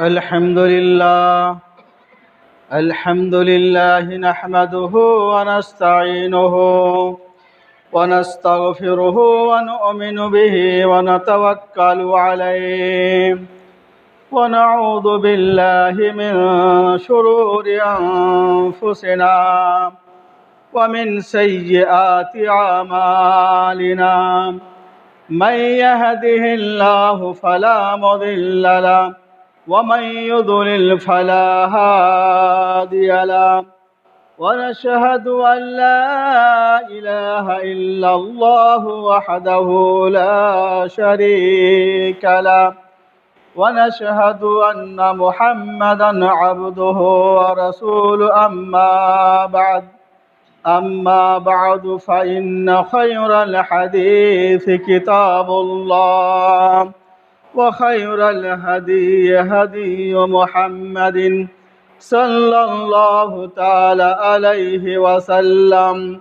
الحمد لله نحمده ونستعينه ونستغفره ونؤمن به ونتوكل عليه ونعوذ بالله من شرور أنفسنا ومن سيئات أعمالنا من يهده الله فلا مضل له ومن يضلل فلا هادي له ونشهد أن لا إله إلا الله وحده لا شريك له ونشهد أن محمدا عبده ورسوله أما بعد فإن خير الحديث كتاب الله وخير الهدي هدي محمد صلى الله تعالى عليه وسلم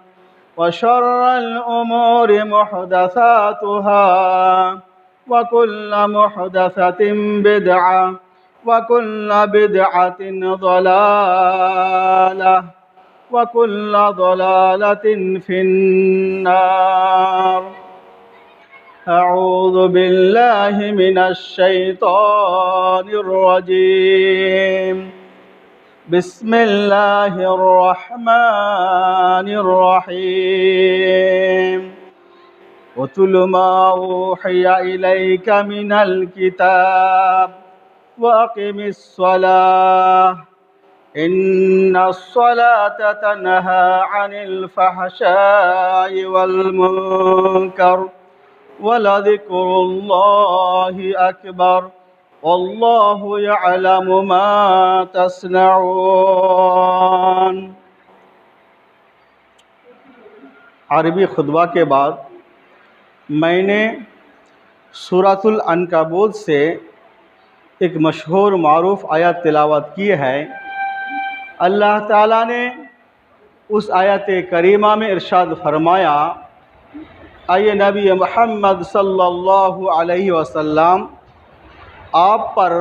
وشر الأمور محدثاتها وكل محدثة بدعة وكل بدعة ضلالة وكل ضلالة في النار. أعوذ بالله من الشيطان الرجيم. بسم الله الرحمن الرحيم. اتل ما أوحي إليك من الكتاب وأقم الصلاة إن الصلاة تنهى عن الفحشاء والمنكر ولذكر الله أكبر والله يعلم ما تصنعون. عربی خطبہ کے بعد میں نے سورۃ العنکبوت سے ایک مشہور معروف آیت تلاوت کی ہے. اللہ تعالیٰ نے اس آیت کریمہ میں ارشاد فرمایا، اے نبی محمد صلی اللہ علیہ وسلم، آپ پر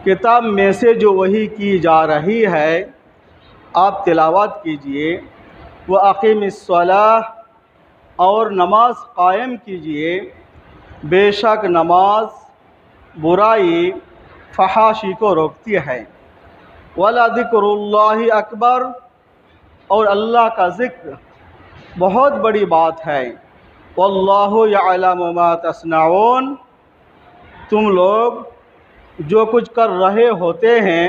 کتاب میں سے جو وحی کی جا رہی ہے آپ تلاوت کیجئے. وَأَقِمِ الصَّلَاةَ، اور نماز قائم کیجئے. بے شک نماز برائی فحاشی کو روکتی ہے. وَلَذِكْرُ اللَّهِ اکبر، اور اللہ کا ذکر بہت بڑی بات ہے. وَاللَّهُ يَعْلَمُ مَا تَصْنَعُونَ، تم لوگ جو کچھ کر رہے ہوتے ہیں،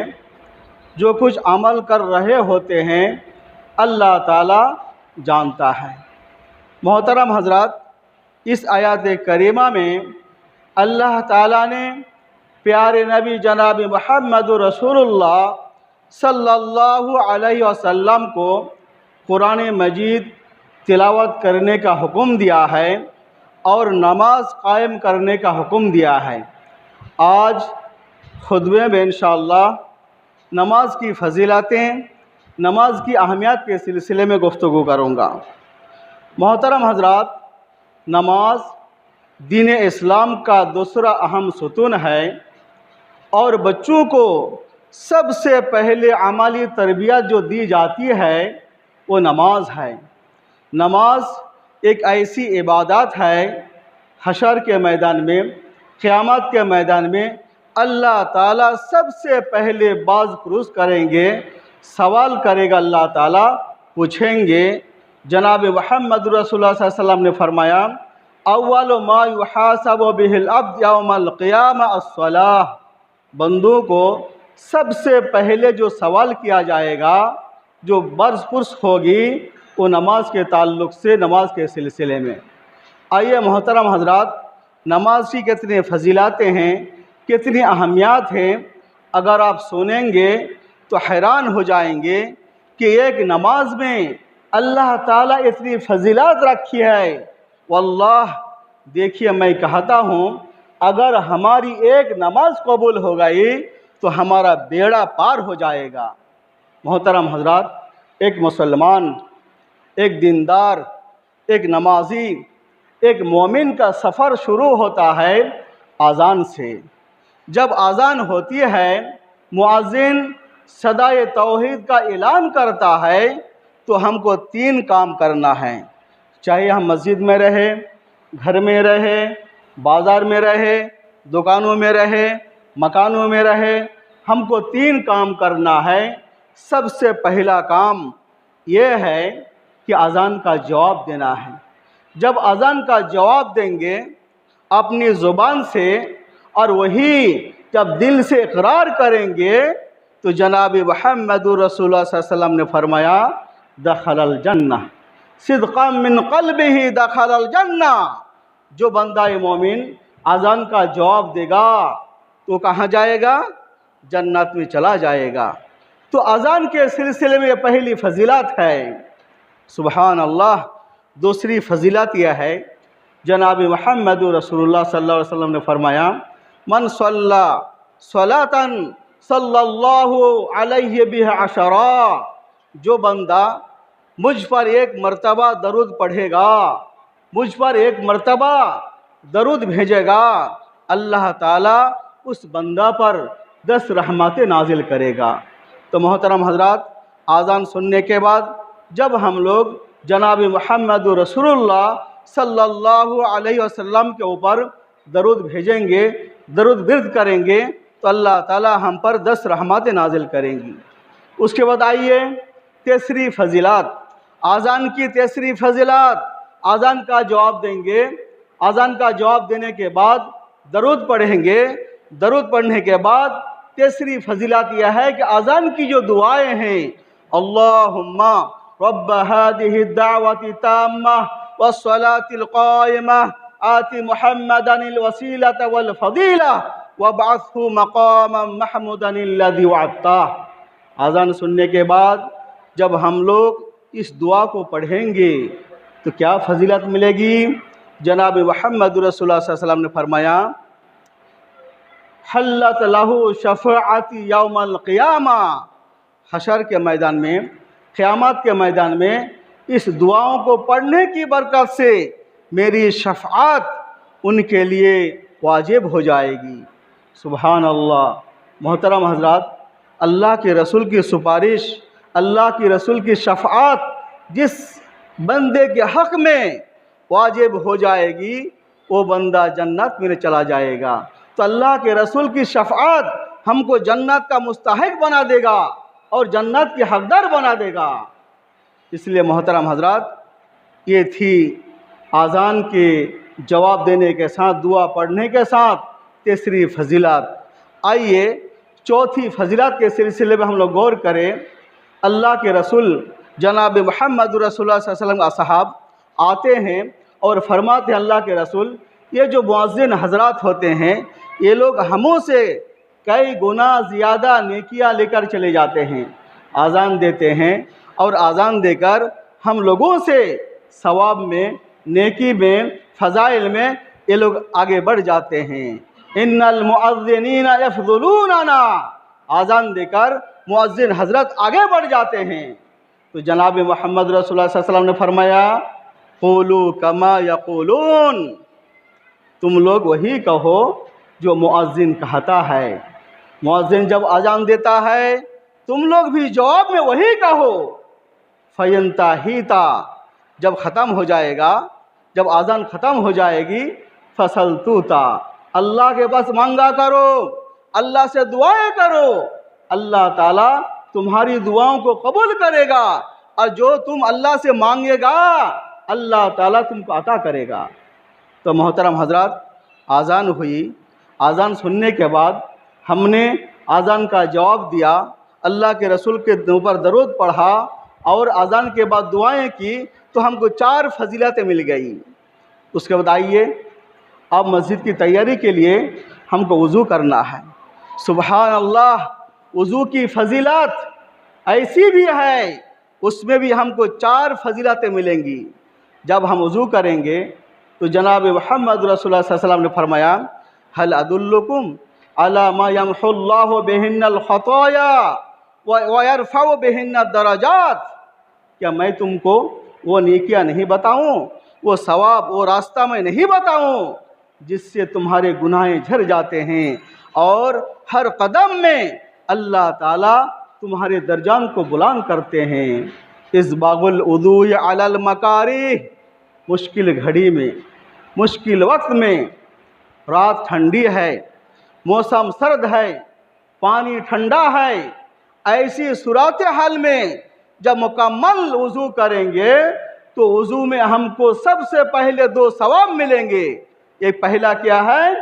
جو کچھ عمل کر رہے ہوتے ہیں، اللہ تعالیٰ جانتا ہے. محترم حضرات، اس آیات کریمہ میں اللہ تعالیٰ نے پیارے نبی جناب محمد رسول اللہ صلی اللہ علیہ وسلم کو قرآن مجید تلاوت کرنے کا حکم دیا ہے اور نماز قائم کرنے کا حکم دیا ہے. آج خطبے میں انشاءاللہ نماز کی فضیلتیں، نماز کی اہمیت کے سلسلے میں گفتگو کروں گا. محترم حضرات، نماز دین اسلام کا دوسرا اہم ستون ہے اور بچوں کو سب سے پہلے عملی تربیت جو دی جاتی ہے وہ نماز ہے. نماز ایک ایسی عبادت ہے، حشر کے میدان میں، قیامت کے میدان میں اللہ تعالیٰ سب سے پہلے باز پرس کریں گے، سوال کرے گا. اللہ تعالیٰ پوچھیں گے. جناب محمد رسول اللہ صلی اللہ علیہ وسلم نے فرمایا، اول ما یحاسب بہ العبد یوم القیامہ الصلاۃ، بندوں کو سب سے پہلے جو سوال کیا جائے گا، جو برز پرس ہوگی، وہ نماز کے تعلق سے، نماز کے سلسلے میں. آئیے محترم حضرات، نماز کی کتنی فضیلتیں ہیں، کتنی اہمیات ہیں، اگر آپ سنیں گے تو حیران ہو جائیں گے کہ ایک نماز میں اللہ تعالیٰ اتنی فضیلت رکھی ہے. واللہ دیکھیے، میں کہتا ہوں اگر ہماری ایک نماز قبول ہو گئی تو ہمارا بیڑا پار ہو جائے گا. محترم حضرات، ایک مسلمان، ایک دیندار، ایک نمازی، ایک مومن کا سفر شروع ہوتا ہے اذان سے. جب اذان ہوتی ہے مؤذن صدائے توحید کا اعلان کرتا ہے تو ہم کو 3 کام کرنا ہے، چاہے ہم مسجد میں رہے، گھر میں رہے، بازار میں رہے، دکانوں میں رہے، مکانوں میں رہے، ہم کو 3 کام کرنا ہے۔ سب سے پہلا کام یہ ہے کہ اذان کا جواب دینا ہے۔ جب اذان کا جواب دیں گے اپنی زبان سے اور وہی جب دل سے اقرار کریں گے تو جناب محمد رسول اللہ صلی اللہ علیہ وسلم نے فرمایا دخل الجنہ صدقا من قلبہ دخل الجنہ۔ جو بندہ مومن اذان کا جواب دے گا تو کہاں جائے گا؟ جنت میں چلا جائے گا۔ تو اذان کے سلسلے میں یہ پہلی فضیلت ہے، سبحان اللہ۔ دوسری فضیلت یہ ہے جناب محمد رسول اللہ صلی اللہ علیہ وسلم نے فرمایا من صلی صلاۃ صلی اللہ علیہ بها عشرا، جو بندہ مجھ پر 1 مرتبہ درود پڑھے گا، مجھ پر 1 مرتبہ درود بھیجے گا، اللہ تعالیٰ اس بندہ پر 10 رحمتیں نازل کرے گا۔ تو محترم حضرات، اذان سننے کے بعد جب ہم لوگ جناب محمد رسول اللہ صلی اللہ علیہ وسلم کے اوپر درود بھیجیں گے، درود ورد کریں گے تو اللہ تعالیٰ ہم پر 10 رحمتیں نازل کریں گی۔ اس کے بعد آئیے تیسری فضیلت، اذان کی تیسری فضیلت، اذان کا جواب دیں گے، اذان کا جواب دینے کے بعد درود پڑھیں گے، درود پڑھنے کے بعد تیسری فضیلت یہ ہے کہ اذان کی جو دعائیں ہیں اللہم رب هذه الدعوة التامة والصلاة القائمة آت محمدا الوسيلة والفضيلة وابعثه مقاما محمودا الذي وعدته۔ اذان سننے کے بعد جب ہم لوگ اس دعا کو پڑھیں گے تو کیا فضیلت ملے گی؟ جناب محمد رسول اللہ صلی اللہ علیہ وسلم نے فرمایا حلت لہ شفاعت یوم القیامہ، حشر کے میدان میں، قیامت کے میدان میں اس دعاؤں کو پڑھنے کی برکت سے میری شفاعت ان کے لیے واجب ہو جائے گی۔ سبحان اللہ۔ محترم حضرات، اللہ کے رسول کی سفارش، اللہ کی رسول کی شفاعت جس بندے کے حق میں واجب ہو جائے گی وہ بندہ جنت میں چلا جائے گا۔ تو اللہ کے رسول کی شفاعت ہم کو جنت کا مستحق بنا دے گا اور جنت کی حقدار بنا دے گا۔ اس لیے محترم حضرات، یہ تھی اذان کے جواب دینے کے ساتھ، دعا پڑھنے کے ساتھ تیسری فضیلت۔ آئیے چوتھی فضیلت کے سلسلے میں ہم لوگ غور کریں۔ اللہ کے رسول جناب محمد رسول اللہ صلی اللہ علیہ وسلم اصحاب آتے ہیں اور فرماتے ہیں اللہ کے رسول یہ جو مؤذن حضرات ہوتے ہیں یہ لوگ ہموں سے کئی گنا زیادہ نیکیاں لے کر چلے جاتے ہیں، اذان دیتے ہیں اور اذان دے کر ہم لوگوں سے ثواب میں، نیکی میں، فضائل میں یہ لوگ آگے بڑھ جاتے ہیں۔ ان المؤذنین یفضلوننا، اذان دے کر مؤذن حضرت آگے بڑھ جاتے ہیں۔ تو جناب محمد رسول اللہ صلی اللہ علیہ وسلم نے فرمایا قولوا کما یقولون، تم لوگ وہی کہو جو مؤذن کہتا ہے۔ مؤذن جب اذان دیتا ہے تم لوگ بھی جواب میں وہی کہو۔ فینتہیتا، جب ختم ہو جائے گا، جب اذان ختم ہو جائے گی، فصلتوتا، اللہ کے پاس مانگا کرو، اللہ سے دعائیں کرو، اللہ تعالیٰ تمہاری دعاؤں کو قبول کرے گا اور جو تم اللہ سے مانگے گا اللہ تعالیٰ تم کو عطا کرے گا۔ تو محترم حضرات، اذان ہوئی، اذان سننے کے بعد ہم نے اذان کا جواب دیا، اللہ کے رسول کے اوپر درود پڑھا اور اذان کے بعد دعائیں کی تو ہم کو 4 فضیلتیں مل گئی۔ اس کے بعد آئیے اب مسجد کی تیاری کے لیے ہم کو وضو کرنا ہے۔ سبحان اللہ، وضو کی فضیلت ایسی بھی ہے، اس میں بھی ہم کو 4 فضیلتیں ملیں گی۔ جب ہم وضو کریں گے تو جناب محمد رسول اللہ صلی اللہ علیہ وسلم نے فرمایا هل ادلکم علی ما یمحو اللہ بہن الخطایا ویرفع بہن الدرجات، کیا میں تم کو وہ نیکیاں نہیں بتاؤں، وہ ثواب، وہ راستہ میں نہیں بتاؤں جس سے تمہارے گناہیں جھر جاتے ہیں، اور ہر قدم میں اللہ تعالیٰ تمہارے درجان کو بلند کرتے ہیں۔ اسباغ الوضوء علی المکارہ، مشکل گھڑی میں، مشکل وقت میں، رات ٹھنڈی ہے، موسم سرد ہے، پانی ٹھنڈا ہے، ایسی صورتحال میں جب مکمل وضو کریں گے تو وضو میں ہم کو سب سے پہلے 2 ثواب ملیں گے۔ ایک پہلا کیا ہے؟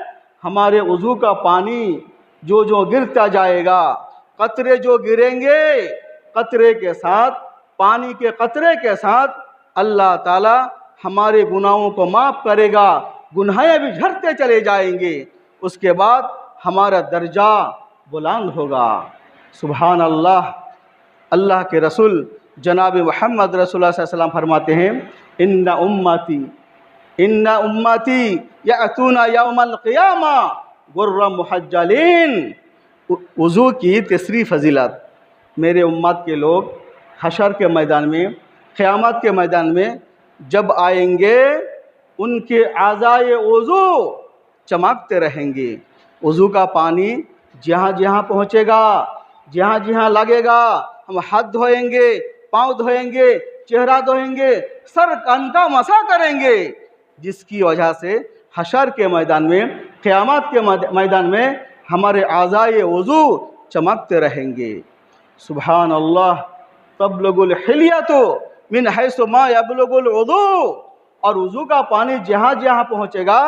ہمارے وضو کا پانی جو گرتا جائے گا، قطرے جو گریں گے، قطرے کے ساتھ، پانی کے قطرے کے ساتھ اللہ تعالی ہمارے گناہوں کو معاف کرے گا، گناہیں بھی جھڑتے چلے جائیں گے۔ اس کے بعد ہمارا درجہ بلند ہوگا۔ سبحان اللہ۔ اللہ کے رسول جناب محمد رسول اللہ صلی اللہ علیہ وسلم فرماتے ہیں، ان امتی یأتون یوم القیامہ غرا محجلین۔ وضو کی تیسری فضیلت، میرے امت کے لوگ حشر کے میدان میں، قیامت کے میدان میں جب آئیں گے، ان کے اعضائے وضو چمکتے رہیں گے۔ وضو کا پانی جہاں جہاں پہنچے گا، جہاں جہاں لگے گا، ہم ہاتھ دھوئیں گے، پاؤں دھوئیں گے، چہرہ دھوئیں گے، سر کان کا مسح کریں گے، جس کی وجہ سے حشر کے میدان میں، قیامت کے میدان میں ہمارے اعضائے وضو چمکتے رہیں گے۔ سبحان اللہ۔ تبلغ الحلیۃ من حیث ما یبلغ الوضوء، اور وضو کا پانی جہاں جہاں پہنچے گا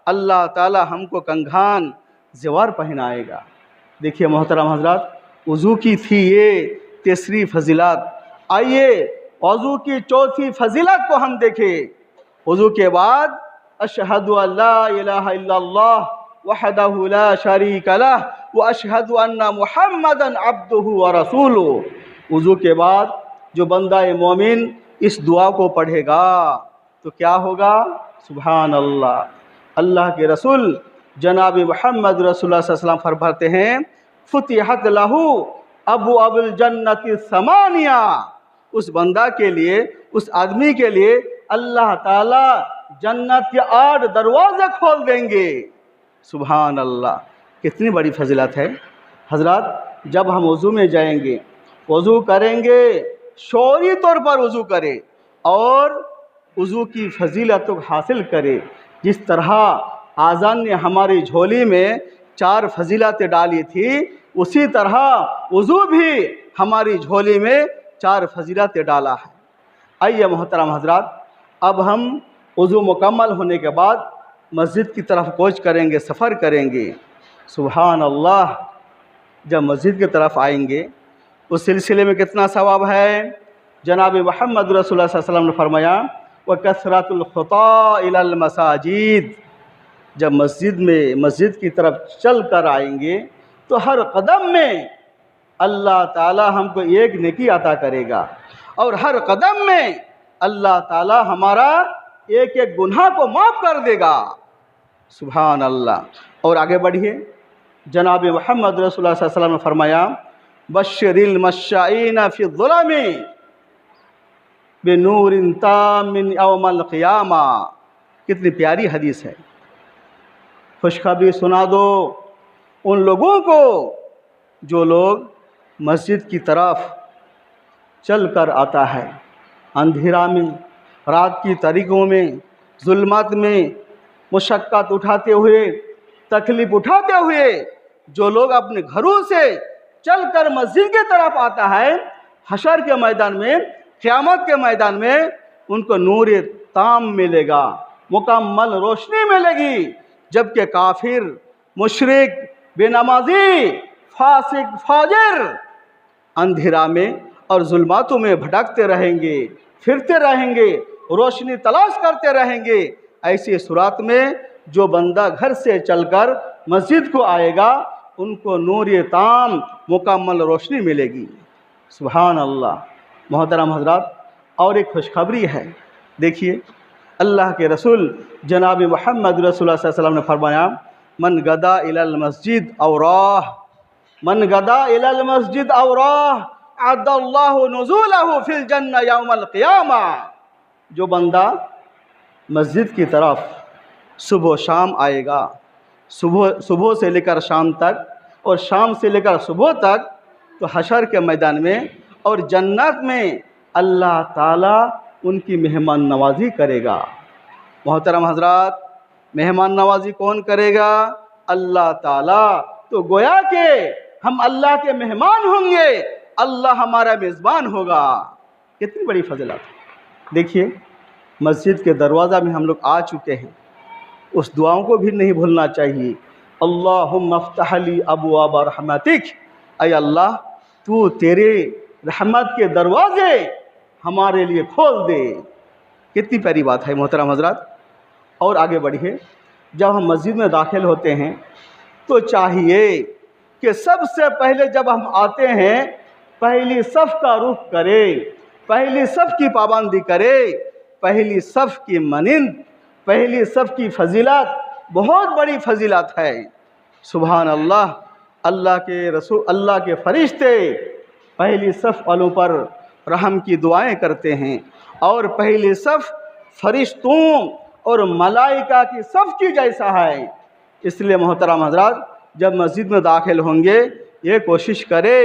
اللہ تعالی ہم کو کنگھان زیور پہنائے گا۔ دیکھیے محترم حضرات، وضو کی تھی یہ تیسری فضیلت۔ آئیے وضو کی چوتھی فضیلت کو ہم دیکھیں۔ وضو کے بعد اشہد ان لا الہ الا اللہ وحدہ لا شریک لہ واشہد ان محمدا عبدہ ورسولہ۔ وضو کے بعد جو بندہ مومن اس دعا کو پڑھے گا تو کیا ہوگا؟ سبحان اللہ۔ اللہ کے رسول جناب محمد رسول اللہ صلی اللہ علیہ وسلم فرماتے ہیں، فتحت لہ ابواب الجنت الثمانیہ۔ اس بندہ کے لیے، اس آدمی کے لیے اللہ تعالی جنت کے 8 دروازے کھول دیں گے۔ سبحان اللہ، کتنی بڑی فضیلت ہے۔ حضرات، جب ہم وضو میں جائیں گے، وضو کریں گے، شعوری طور پر وضو کریں اور وضو کی فضیلت کو حاصل کریں۔ جس طرح آذان نے ہماری جھولی میں 4 فضیلتیں ڈالی تھی، اسی طرح وضو بھی ہماری جھولی میں 4 فضیلتیں ڈالا ہے۔ آئیے محترم حضرات، اب ہم وضو مکمل ہونے کے بعد مسجد کی طرف کوچ کریں گے، سفر کریں گے۔ سبحان اللہ۔ جب مسجد کی طرف آئیں گے اس سلسلے میں کتنا ثواب ہے؟ جناب محمد رسول اللہ صلی اللہ علیہ وسلم نے فرمایا، وَكَثْرَةُ الْخُطَىٰ إِلَى الْمَسَاجِدِ۔ جب مسجد کی طرف چل کر آئیں گے تو ہر قدم میں اللہ تعالی ہم کو ایک نیکی عطا کرے گا، اور ہر قدم میں اللہ تعالی ہمارا ایک ایک گناہ کو معاف کر دے گا۔ سبحان اللہ۔ اور آگے بڑھیے، جناب محمد رسول اللہ صلی اللہ علیہ وسلم نے فرمایا، بشر المشائین فی الظلم بنور تام یوم القیامہ۔ کتنی پیاری حدیث ہے۔ خوشخبری سنا دو ان لوگوں کو جو لوگ مسجد کی طرف چل کر آتا ہے، اندھیرا میں، رات کی تاریکیوں میں، ظلمات میں، مشقت اٹھاتے ہوئے، تکلیف اٹھاتے ہوئے جو لوگ اپنے گھروں سے چل کر مسجد کی طرف آتا ہے، حشر کے میدان میں، قیامت کے میدان میں ان کو نور تام ملے گا، مکمل روشنی ملے گی، جبکہ کافر، مشرک، بے نمازی، فاسق، فاجر اندھیرا میں اور ظلماتوں میں بھٹکتے رہیں گے، پھرتے رہیں گے، روشنی تلاش کرتے رہیں گے۔ ایسی صورت میں جو بندہ گھر سے چل کر مسجد کو آئے گا ان کو نور تام، مکمل روشنی ملے گی۔ سبحان اللہ۔ محترم حضرات، اور ایک خوشخبری ہے۔ دیکھیے، اللہ کے رسول جناب محمد رسول اللہ صلی اللہ علیہ وسلم نے فرمایا، من غدا الی المسجد او راہ، من غدا الی المسجد او راہ اعد اللہ نزولہ فی الجنہ یوم القیامہ۔ جو بندہ مسجد کی طرف صبح و شام آئے گا، صبح سے لے کر شام تک اور شام سے لے کر صبح تک، تو حشر کے میدان میں اور جنت میں اللہ تعالیٰ ان کی مہمان نوازی کرے گا۔ محترم حضرات، مہمان نوازی کون کرے گا؟ اللہ تعالیٰ۔ تو گویا کہ ہم اللہ کے مہمان ہوں گے، اللہ ہمارا میزبان ہوگا۔ کتنی بڑی فضیلت ہے۔ دیکھیے، مسجد کے دروازہ میں ہم لوگ آ چکے ہیں، اس دعاؤں کو بھی نہیں بھولنا چاہیے۔ اللہم افتح لی ابواب رحمتک، اے اللہ تو تیرے رحمت کے دروازے ہمارے لیے کھول دے۔ کتنی پیاری بات ہے محترم حضرات۔ اور آگے بڑھیے، جب ہم مسجد میں داخل ہوتے ہیں تو چاہیے کہ سب سے پہلے جب ہم آتے ہیں پہلی صف کا رخ کرے، پہلی صف کی پابندی کرے۔ پہلی صف کی مانند، پہلی صف کی فضیلت بہت بڑی فضیلت ہے۔ سبحان اللہ، اللہ کے رسول، اللہ کے فرشتے پہلی صف والوں پر رحم کی دعائیں کرتے ہیں، اور پہلی صف فرشتوں اور ملائکہ کی صف کی جیسا ہے۔ اس لیے محترم حضرات، جب مسجد میں داخل ہوں گے یہ کوشش کرے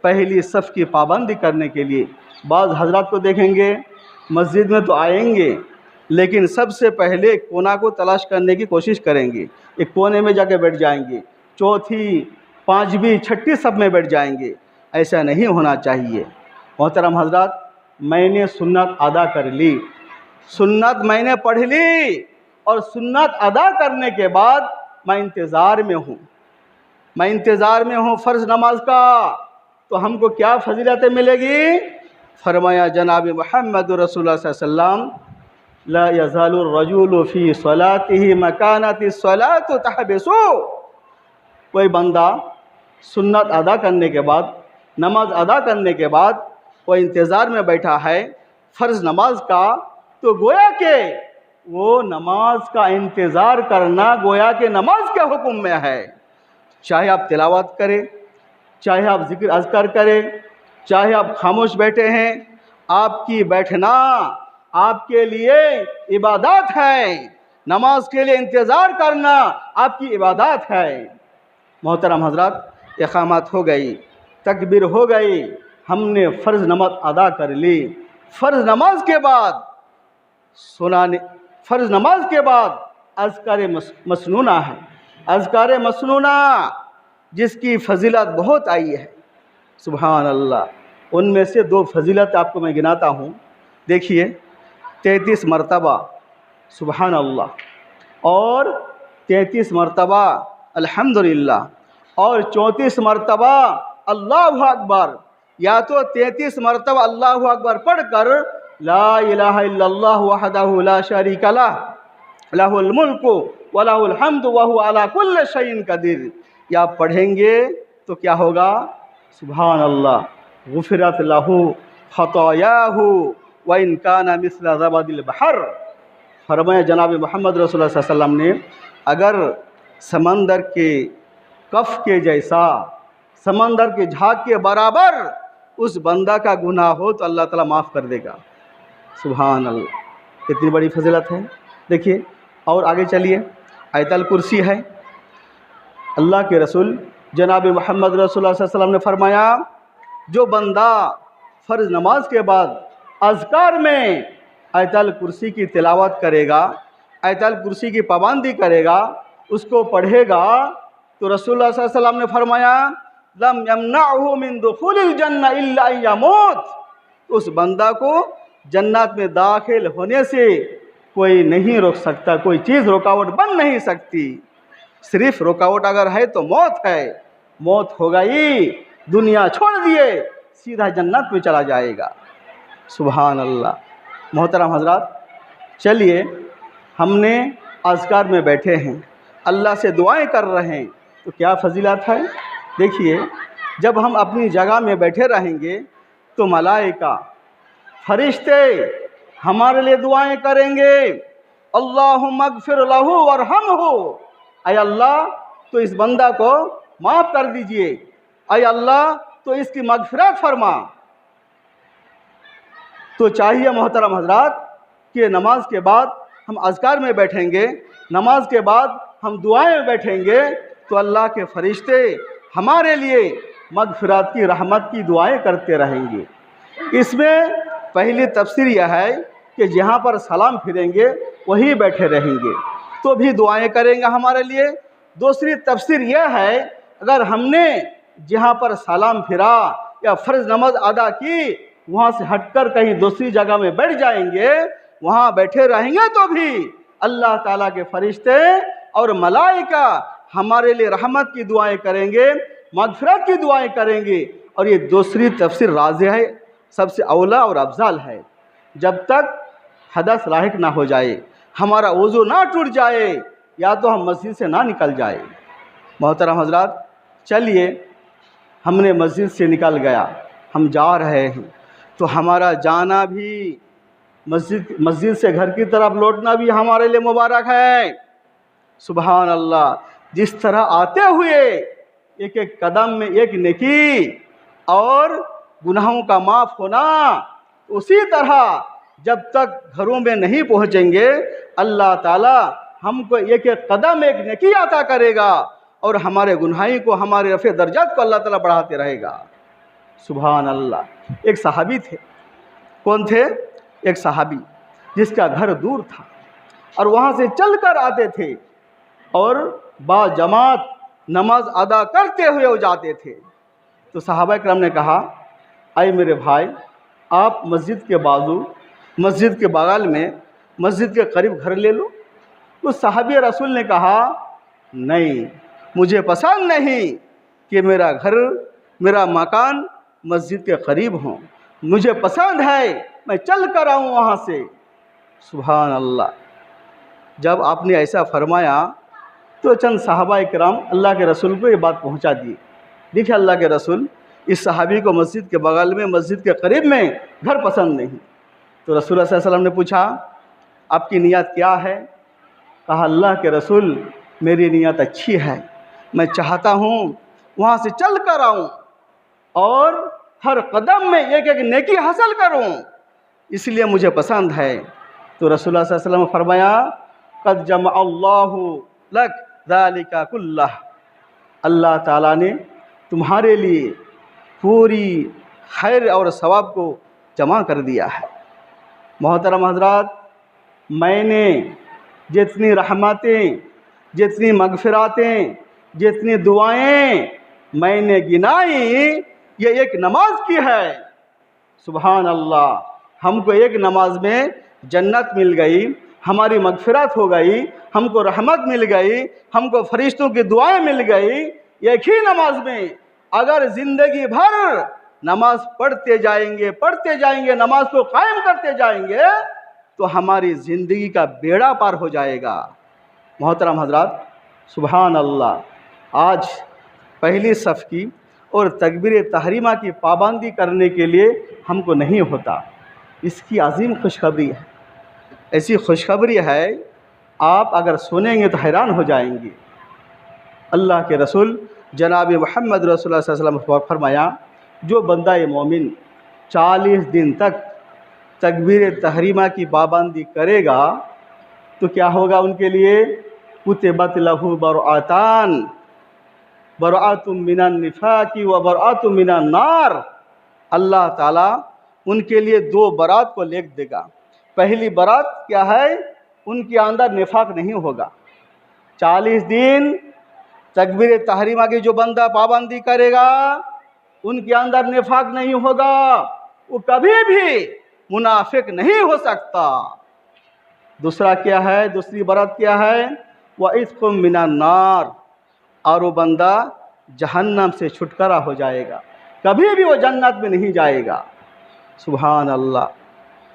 پہلی صف کی پابندی کرنے کے لیے۔ بعض حضرات کو دیکھیں گے مسجد میں تو آئیں گے لیکن سب سے پہلے ایک کونا کو تلاش کرنے کی کوشش کریں گے، ایک کونے میں جا کے بیٹھ جائیں گے، چوتھی، پانچویں، چھٹی صف میں بیٹھ جائیں گے۔ ایسا نہیں ہونا چاہیے۔ محترم حضرات، میں نے سنت ادا کر لی، سنت میں نے پڑھ لی، اور سنت ادا کرنے کے بعد میں انتظار میں ہوں، میں انتظار میں ہوں فرض نماز کا، تو ہم کو کیا فضیلتیں ملے گی؟ فرمایا جناب محمد رسول اللہ صلی اللہ علیہ وسلم، لا یزال الرجل فی صلاته مکانت الصلاۃ تحبسو۔ کوئی بندہ سنت ادا کرنے کے بعد، نماز ادا کرنے کے بعد وہ انتظار میں بیٹھا ہے فرض نماز کا، تو گویا کہ وہ نماز کا انتظار کرنا گویا کہ نماز کے حکم میں ہے۔ چاہے آپ تلاوت کریں، چاہے آپ ذکر اذکار کریں، چاہے آپ خاموش بیٹھے ہیں، آپ کی بیٹھنا آپ کے لیے عبادات ہے، نماز کے لیے انتظار کرنا آپ کی عبادات ہے۔ محترم حضرات، اقامت ہو گئی، تکبیر ہو گئی، ہم نے فرض نماز ادا کر لی۔ فرض نماز کے بعد فرض نماز کے بعد اذکار مسنونہ ہے، اذکار مسنونہ جس کی فضیلت بہت آئی ہے۔ سبحان اللہ، ان میں سے دو فضیلت آپ کو میں گناتا ہوں۔ دیکھیے، 33 مرتبہ سبحان اللہ، اور 33 مرتبہ الحمدللہ، اور 34 مرتبہ اللہ اکبر، یا تو 33 مرتبہ اللہ اکبر پڑھ کر لا الہ الا اللہ وحدہ لا شریک لہ لہ الملک ولہ الحمد وہو علی کل شیء قدیر، یا پڑھیں گے تو کیا ہوگا؟ سبحان اللہ، غفرت لہ خطایاہ وَإِنْ كَانَ مِثْلَ زَبَدِ الْبَحْرِ۔ فرمایا جناب محمد رسول اللہ صلی اللہ علیہ وسلم نے، اگر سمندر کے کف کے جیسا، سمندر کے جھاگ کے برابر اس بندہ کا گناہ ہو تو اللہ تعالیٰ معاف کر دے گا۔ سبحان اللہ، کتنی بڑی فضیلت ہے۔ دیکھیے، اور آگے چلیے، آیت الکرسی ہے۔ اللہ کے رسول جناب محمد رسول اللہ صلی اللہ علیہ وسلم نے فرمایا، جو بندہ فرض نماز کے بعد اذکار میں آیت الکرسی کی تلاوت کرے گا، آیت الکرسی کی پابندی کرے گا، اس کو پڑھے گا، تو رسول اللہ صلی اللہ علیہ وسلم نے فرمایا لم یمنعہ من دخول الجنہ الا ان یموت، اس بندہ کو جنت میں داخل ہونے سے کوئی نہیں روک سکتا، کوئی چیز رکاوٹ بن نہیں سکتی۔ صرف رکاوٹ اگر ہے تو موت ہے، موت ہو گئی، دنیا چھوڑ دیے، سیدھا جنت میں چلا جائے گا۔ سبحان اللہ۔ محترم حضرات، چلیے، ہم نے اذکار میں بیٹھے ہیں، اللہ سے دعائیں کر رہے ہیں، تو کیا فضیلت ہے؟ دیکھیے، جب ہم اپنی جگہ میں بیٹھے رہیں گے تو ملائکہ، فرشتے ہمارے لیے دعائیں کریں گے، اللہم اغفر لہ وارحمہ، اے اللہ تو اس بندہ کو معاف کر دیجئے، اے اللہ تو اس کی مغفرت فرما۔ تو چاہیے محترم حضرات کہ نماز کے بعد ہم اذکار میں بیٹھیں گے نماز کے بعد ہم دعائیں میں بیٹھیں گے تو اللہ کے فرشتے ہمارے لیے مغفرت کی رحمت کی دعائیں کرتے رہیں گے۔ اس میں پہلی تفسیر یہ ہے کہ جہاں پر سلام پھریں گے وہیں بیٹھے رہیں گے تو بھی دعائیں کریں گے ہمارے لیے۔ دوسری تفسیر یہ ہے اگر ہم نے جہاں پر سلام پھرا یا فرض نماز ادا کی وہاں سے ہٹ کر کہیں دوسری جگہ میں بیٹھ جائیں گے، وہاں بیٹھے رہیں گے تو بھی اللہ تعالیٰ کے فرشتے اور ملائکہ ہمارے لیے رحمت کی دعائیں کریں گے، مغفرت کی دعائیں کریں گے۔ اور یہ دوسری تفسیر راجح ہے، سب سے اولا اور افضل ہے۔ جب تک حدث لاحق نہ ہو جائے، ہمارا وضو نہ ٹوٹ جائے، یا تو ہم مسجد سے نہ نکل جائے۔ محترم حضرات، چلیے ہم نے مسجد سے نکل گیا، ہم جا رہے ہیں تو ہمارا جانا بھی مسجد سے گھر کی طرف لوٹنا بھی ہمارے لیے مبارک ہے۔ سبحان اللہ، جس طرح آتے ہوئے ایک ایک قدم میں ایک نیکی اور گناہوں کا معاف ہونا، اسی طرح جب تک گھروں میں نہیں پہنچیں گے اللہ تعالیٰ ہم کو ایک ایک قدم ایک نیکی عطا کرے گا اور ہمارے گناہوں کو، ہمارے رفع درجات کو اللہ تعالیٰ بڑھاتے رہے گا۔ سبحان اللہ۔ ایک صحابی تھے، کون تھے؟ ایک صحابی جس کا گھر دور تھا اور وہاں سے چل کر آتے تھے اور با جماعت نماز ادا کرتے ہوئے وہ جاتے تھے۔ تو صحابہ کرام نے کہا، اے میرے بھائی، آپ مسجد کے بازو، مسجد کے بغل میں، مسجد کے قریب گھر لے لو۔ تو صحابی رسول نے کہا، نہیں، مجھے پسند نہیں کہ میرا گھر، میرا مکان مسجد کے قریب ہوں، مجھے پسند ہے میں چل کر آؤں وہاں سے۔ سبحان اللہ۔ جب آپ نے ایسا فرمایا تو چند صحابہ کرام اللہ کے رسول کو یہ بات پہنچا دی۔ دیکھیں اللہ کے رسول، اس صحابی کو مسجد کے بغل میں، مسجد کے قریب میں گھر پسند نہیں۔ تو رسول اللہ صلی اللہ علیہ وسلم نے پوچھا، آپ کی نیت کیا ہے؟ کہا، اللہ کے رسول، میری نیت اچھی ہے، میں چاہتا ہوں وہاں سے چل کر آؤں اور ہر قدم میں ایک ایک نیکی حاصل کروں، اس لیے مجھے پسند ہے۔ تو رسول اللہ صلی اللہ علیہ وسلم نے فرمایا، قد جمع اللہ لک ذالک کلہ، اللہ تعالیٰ نے تمہارے لیے پوری خیر اور ثواب کو جمع کر دیا ہے۔ محترم حضرات، میں نے جتنی رحمتیں، جتنی مغفراتیں، جتنی دعائیں میں نے گنائی، یہ ایک نماز کی ہے۔ سبحان اللہ، ہم کو ایک نماز میں جنت مل گئی، ہماری مغفرت ہو گئی، ہم کو رحمت مل گئی، ہم کو فرشتوں کی دعائیں مل گئی ایک ہی نماز میں۔ اگر زندگی بھر نماز پڑھتے جائیں گے، نماز کو قائم کرتے جائیں گے تو ہماری زندگی کا بیڑا پار ہو جائے گا۔ محترم حضرات، سبحان اللہ، آج پہلی صف کی اور تکبیر تحریمہ کی پابندی کرنے کے لیے ہم کو نہیں ہوتا۔ اس کی عظیم خوشخبری ہے، ایسی خوشخبری ہے آپ اگر سنیں گے تو حیران ہو جائیں گے۔ اللہ کے رسول جناب محمد رسول اللہ صلی اللہ علیہ وسلم نے فرمایا، جو بندہ مومن 40 دن تک تکبیر تحریمہ کی پابندی کرے گا تو کیا ہوگا ان کے لیے؟ کتبت لہ برأتان، برأت من النفاق و برأت من النار۔ اللہ تعالیٰ ان کے لیے 2 برات کو لکھ دے گا۔ پہلی برات کیا ہے؟ ان کے اندر نفاق نہیں ہوگا۔ 40 دن تکبیر تحریمہ کی جو بندہ پابندی کرے گا ان کے اندر نفاق نہیں ہوگا، وہ کبھی بھی منافق نہیں ہو سکتا۔ دوسرا کیا ہے؟ دوسری برات کیا ہے؟ وَعِتْقٌ مِّنَ النَّارِ، اور وہ بندہ جہنم سے چھٹکارا ہو جائے گا، کبھی بھی وہ جنت میں نہیں جائے گا۔ سبحان اللہ۔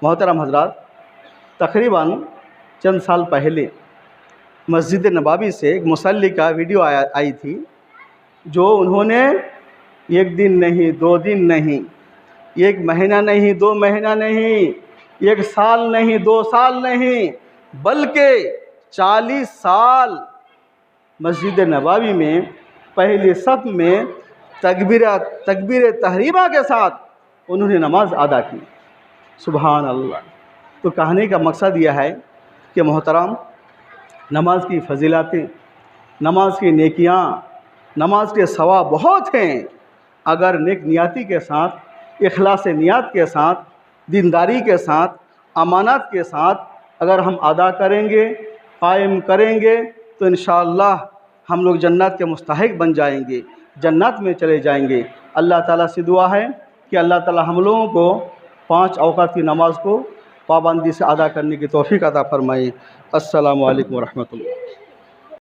محترم حضرات، تقریباً چند سال پہلے مسجد نبوی سے ایک مصلی کا ویڈیو آئی تھی، جو انہوں نے 1 دن نہیں، 2 دن نہیں، 1 مہینہ نہیں، 2 مہینہ نہیں، 1 سال نہیں، 2 سال نہیں، بلکہ 40 سال مسجد نبوی میں پہلی صف میں تکبیر تحریمہ کے ساتھ انہوں نے نماز ادا کی۔ سبحان اللہ۔ تو کہنے کا مقصد یہ ہے کہ محترم، نماز کی فضیلتیں، نماز کی نیکیاں، نماز کے ثواب بہت ہیں۔ اگر نیک نیاتی کے ساتھ، اخلاص نیات کے ساتھ، دینداری کے ساتھ، امانات کے ساتھ اگر ہم ادا کریں گے، قائم کریں گے، تو انشاءاللہ ہم لوگ جنت کے مستحق بن جائیں گے، جنت میں چلے جائیں گے۔ اللہ تعالیٰ سے دعا ہے کہ اللہ تعالیٰ ہم لوگوں کو 5 اوقات کی نماز کو پابندی سے ادا کرنے کی توفیق عطا فرمائے۔ السلام علیکم ورحمۃ اللہ۔